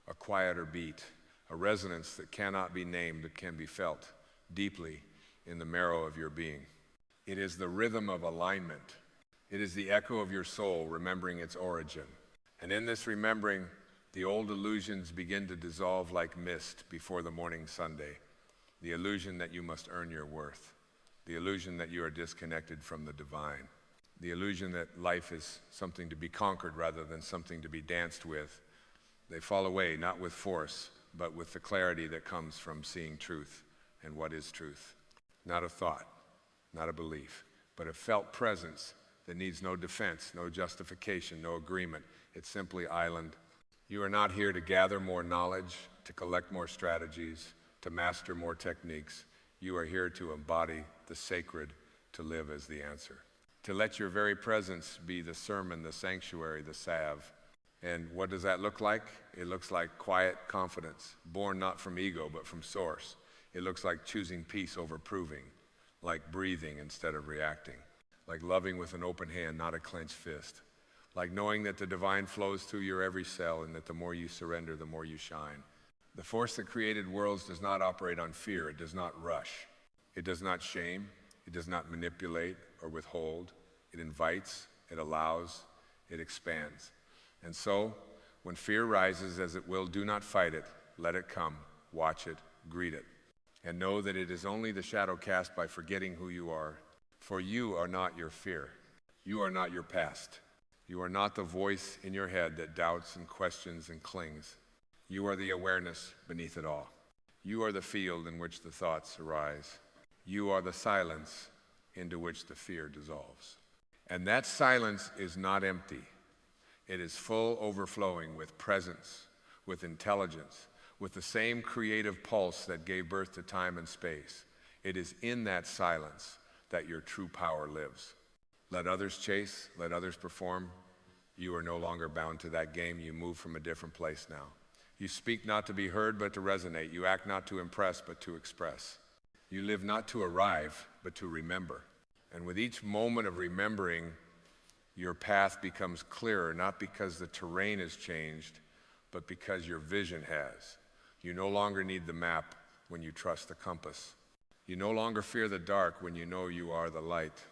a quieter beat, a resonance that cannot be named but can be felt deeply in the marrow of your being. It is the rhythm of alignment. It is the echo of your soul remembering its origin. And in this remembering, the old illusions begin to dissolve like mist before the morning Sunday. The illusion that you must earn your worth. The illusion that you are disconnected from the divine. The illusion that life is something to be conquered rather than something to be danced with. They fall away, not with force, but with the clarity that comes from seeing truth and what is truth. Not a thought, not a belief, but a felt presence that needs no defense, no justification, no agreement. It's simply island. You are not here to gather more knowledge, to collect more strategies, to master more techniques. You are here to embody the sacred, to live as the answer. To let your very presence be the sermon, the sanctuary, the salve. And what does that look like? It looks like quiet confidence, born not from ego, but from source. It looks like choosing peace over proving, like breathing instead of reacting, like loving with an open hand, not a clenched fist, like knowing that the divine flows through your every cell and that the more you surrender, the more you shine. The force that created worlds does not operate on fear. It does not rush. It does not shame. It does not manipulate or withhold. It invites, it allows, it expands. And so, when fear rises, as it will, do not fight it. Let it come, watch it, greet it. And know that it is only the shadow cast by forgetting who you are. For you are not your fear. You are not your past. You are not the voice in your head that doubts and questions and clings. You are the awareness beneath it all. You are the field in which the thoughts arise. You are the silence into which the fear dissolves. And that silence is not empty. It is full, overflowing with presence, with intelligence, with the same creative pulse that gave birth to time and space. It is in that silence that your true power lives. Let others chase, let others perform. You are no longer bound to that game. You move from a different place now. You speak not to be heard, but to resonate. You act not to impress, but to express. You live not to arrive, but to remember. And with each moment of remembering, your path becomes clearer, not because the terrain has changed, but because your vision has. You no longer need the map when you trust the compass. You no longer fear the dark when you know you are the light.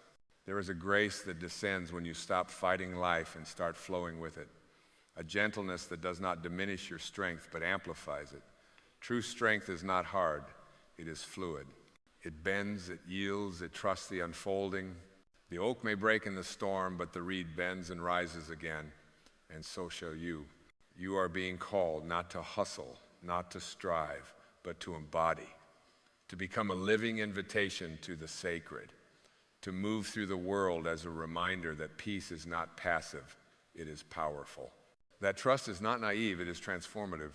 There is a grace that descends when you stop fighting life and start flowing with it. A gentleness that does not diminish your strength, but amplifies it. True strength is not hard, it is fluid. It bends, it yields, it trusts the unfolding. The oak may break in the storm, but the reed bends and rises again, and so shall you. You are being called not to hustle, not to strive, but to embody, to become a living invitation to the sacred, to move through the world as a reminder that peace is not passive, it is powerful. That trust is not naive, it is transformative.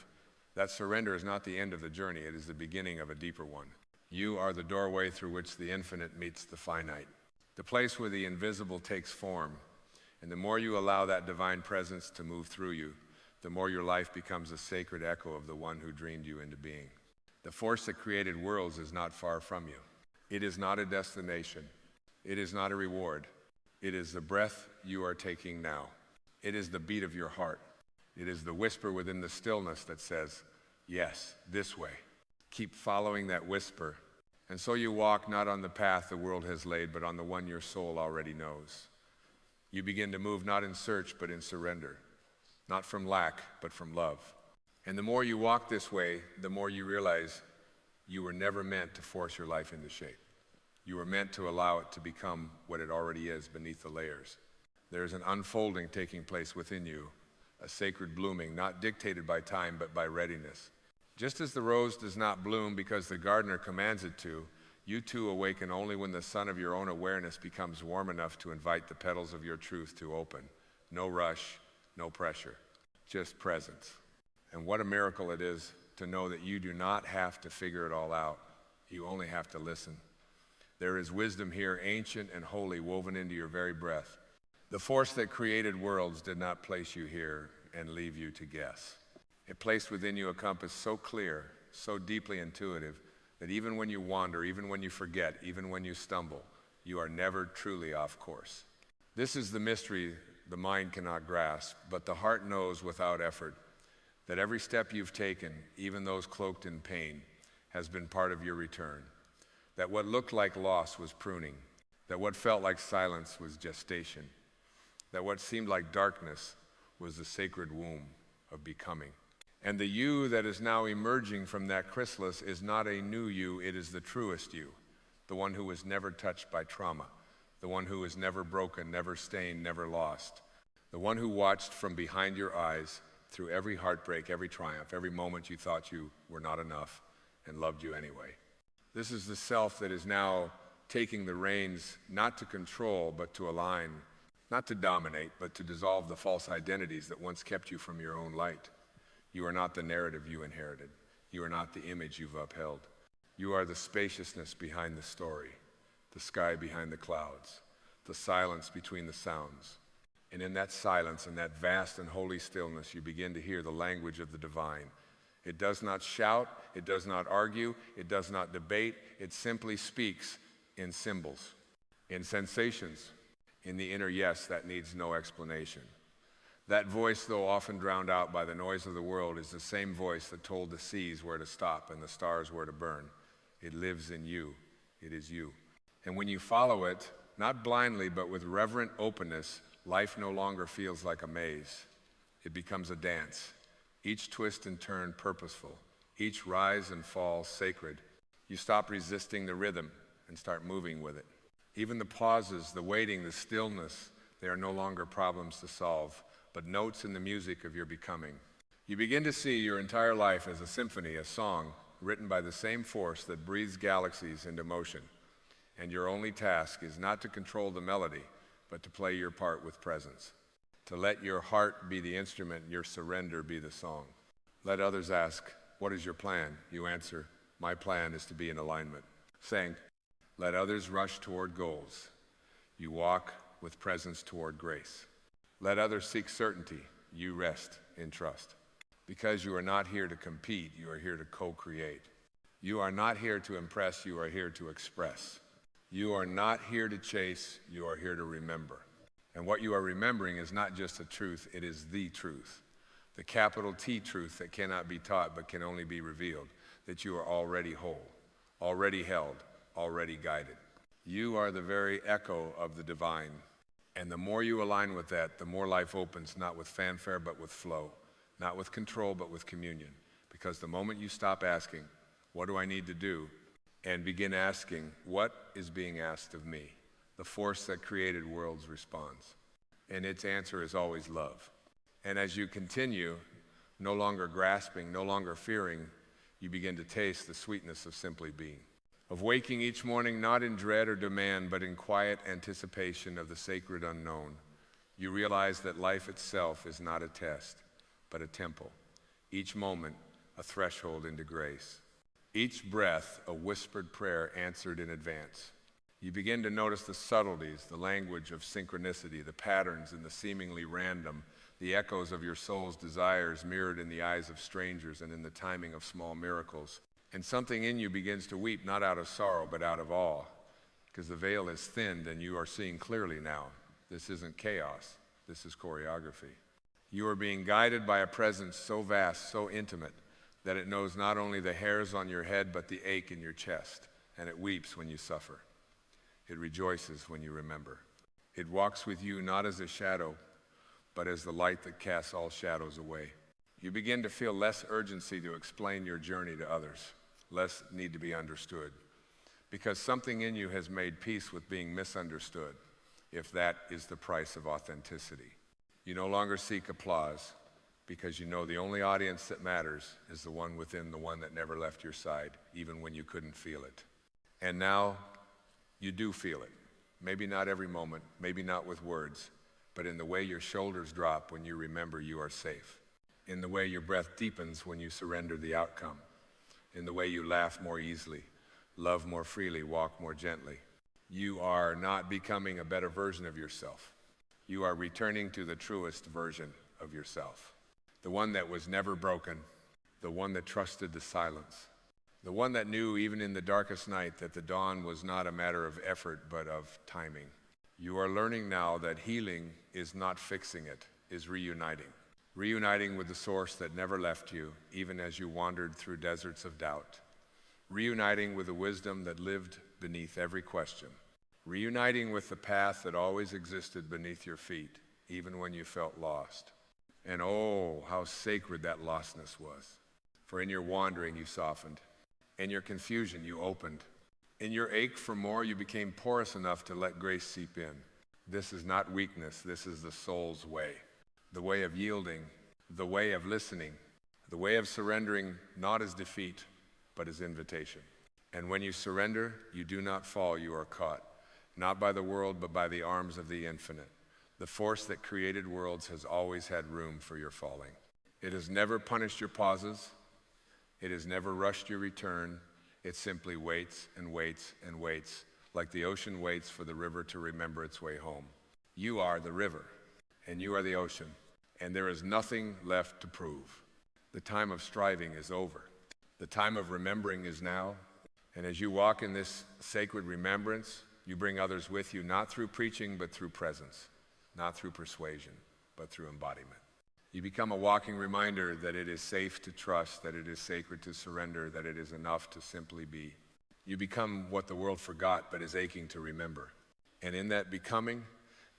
That surrender is not the end of the journey, it is the beginning of a deeper one. You are the doorway through which the infinite meets the finite, the place where the invisible takes form. And the more you allow that divine presence to move through you, the more your life becomes a sacred echo of the one who dreamed you into being. The force that created worlds is not far from you. It is not a destination. It is not a reward. It is the breath you are taking now. It is the beat of your heart. It is the whisper within the stillness that says, yes, this way. Keep following that whisper. And so you walk not on the path the world has laid, but on the one your soul already knows. You begin to move not in search, but in surrender. Not from lack, but from love. And the more you walk this way, the more you realize you were never meant to force your life into shape. You were meant to allow it to become what it already is beneath the layers. There is an unfolding taking place within you, a sacred blooming, not dictated by time, but by readiness. Just as the rose does not bloom because the gardener commands it to, you too awaken only when the sun of your own awareness becomes warm enough to invite the petals of your truth to open. No rush, no pressure, just presence. And what a miracle it is to know that you do not have to figure it all out. You only have to listen. There is wisdom here, ancient and holy, woven into your very breath. The force that created worlds did not place you here and leave you to guess. It placed within you a compass so clear, so deeply intuitive, that even when you wander, even when you forget, even when you stumble, You are never truly off course. This is the mystery the mind cannot grasp, but the heart knows without effort that every step you've taken, even those cloaked in pain, has been part of your return. That what looked like loss was pruning. That what felt like silence was gestation. That what seemed like darkness was the sacred womb of becoming. And the you that is now emerging from that chrysalis is not a new you, it is the truest you, the one who was never touched by trauma, the one who was never broken, never stained, never lost, the one who watched from behind your eyes through every heartbreak, every triumph, every moment you thought you were not enough and loved you anyway. This is the self that is now taking the reins, not to control, but to align, not to dominate, but to dissolve the false identities that once kept you from your own light. You are not the narrative you inherited. You are not the image you've upheld. You are the spaciousness behind the story, the sky behind the clouds, the silence between the sounds. And in that silence, in that vast and holy stillness, you begin to hear the language of the divine. It does not shout, it does not argue, it does not debate, it simply speaks in symbols, in sensations, in the inner yes that needs no explanation. That voice, though often drowned out by the noise of the world, is the same voice that told the seas where to stop and the stars where to burn. It lives in you. It is you. And when you follow it, not blindly, but with reverent openness, life no longer feels like a maze. It becomes a dance. Each twist and turn purposeful. Each rise and fall sacred. You stop resisting the rhythm and start moving with it. Even the pauses, the waiting, the stillness, they are no longer problems to solve, but notes in the music of your becoming. You begin to see your entire life as a symphony, a song, written by the same force that breathes galaxies into motion. And your only task is not to control the melody, but to play your part with presence. To let your heart be the instrument, your surrender be the song. Let others ask, what is your plan? You answer, my plan is to be in alignment. Saying, let others rush toward goals. You walk with presence toward grace. Let others seek certainty. You rest in trust. Because you are not here to compete, you are here to co-create. You are not here to impress, you are here to express. You are not here to chase, you are here to remember. And what you are remembering is not just a truth, it is the truth. The capital T truth that cannot be taught but can only be revealed. That you are already whole, already held, already guided. You are the very echo of the divine. And the more you align with that, the more life opens, not with fanfare, but with flow. Not with control, but with communion. Because the moment you stop asking, what do I need to do? And begin asking, what is being asked of me? The force that created worlds responds. And its answer is always love. And as you continue, no longer grasping, no longer fearing, you begin to taste the sweetness of simply being. Of waking each morning not in dread or demand, but in quiet anticipation of the sacred unknown. You realize that life itself is not a test, but a temple. Each moment, a threshold into grace. Each breath, a whispered prayer answered in advance. You begin to notice the subtleties, the language of synchronicity, the patterns in the seemingly random, the echoes of your soul's desires mirrored in the eyes of strangers and in the timing of small miracles. And something in you begins to weep, not out of sorrow, but out of awe, because the veil is thinned and you are seeing clearly now. This isn't chaos, this is choreography. You are being guided by a presence so vast, so intimate, that it knows not only the hairs on your head, but the ache in your chest, and it weeps when you suffer. It rejoices when you remember. It walks with you not as a shadow, but as the light that casts all shadows away. You begin to feel less urgency to explain your journey to others, less need to be understood, because something in you has made peace with being misunderstood, if that is the price of authenticity. You no longer seek applause, because you know the only audience that matters is the one within the one that never left your side, even when you couldn't feel it. And now, you do feel it. Maybe not every moment, maybe not with words, but in the way your shoulders drop when you remember you are safe, in the way your breath deepens when you surrender the outcome, in the way you laugh more easily, love more freely, walk more gently. You are not becoming a better version of yourself. You are returning to the truest version of yourself, the one that was never broken, the one that trusted the silence, The one that knew even in the darkest night that the dawn was not a matter of effort but of timing. You are learning now that healing is not fixing it, is reuniting. Reuniting with the source that never left you, even as you wandered through deserts of doubt. Reuniting with the wisdom that lived beneath every question. Reuniting with the path that always existed beneath your feet, even when you felt lost. And oh, how sacred that lostness was. For in your wandering you softened. In your confusion you opened. In your ache for more you became porous enough to let grace seep in. This is not weakness, this is the soul's way. The way of yielding, the way of listening, the way of surrendering not as defeat, but as invitation. And when you surrender, you do not fall, you are caught. Not by the world, but by the arms of the infinite. The force that created worlds has always had room for your falling. It has never punished your pauses. It has never rushed your return. It simply waits and waits and waits, like the ocean waits for the river to remember its way home. You are the river, and you are the ocean, and there is nothing left to prove. The time of striving is over. The time of remembering is now, and as you walk in this sacred remembrance, you bring others with you, not through preaching, but through presence, not through persuasion, but through embodiment. You become a walking reminder that it is safe to trust, that it is sacred to surrender, that it is enough to simply be. You become what the world forgot but is aching to remember. And in that becoming,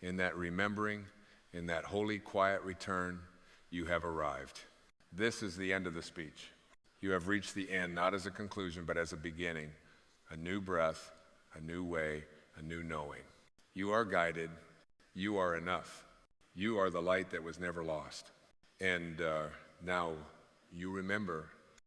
in that remembering, in that holy, quiet return, you have arrived. This is the end of the speech. You have reached the end, not as a conclusion, but as a beginning, a new breath, a new way, a new knowing. You are guided. You are enough. You are the light that was never lost. And now you remember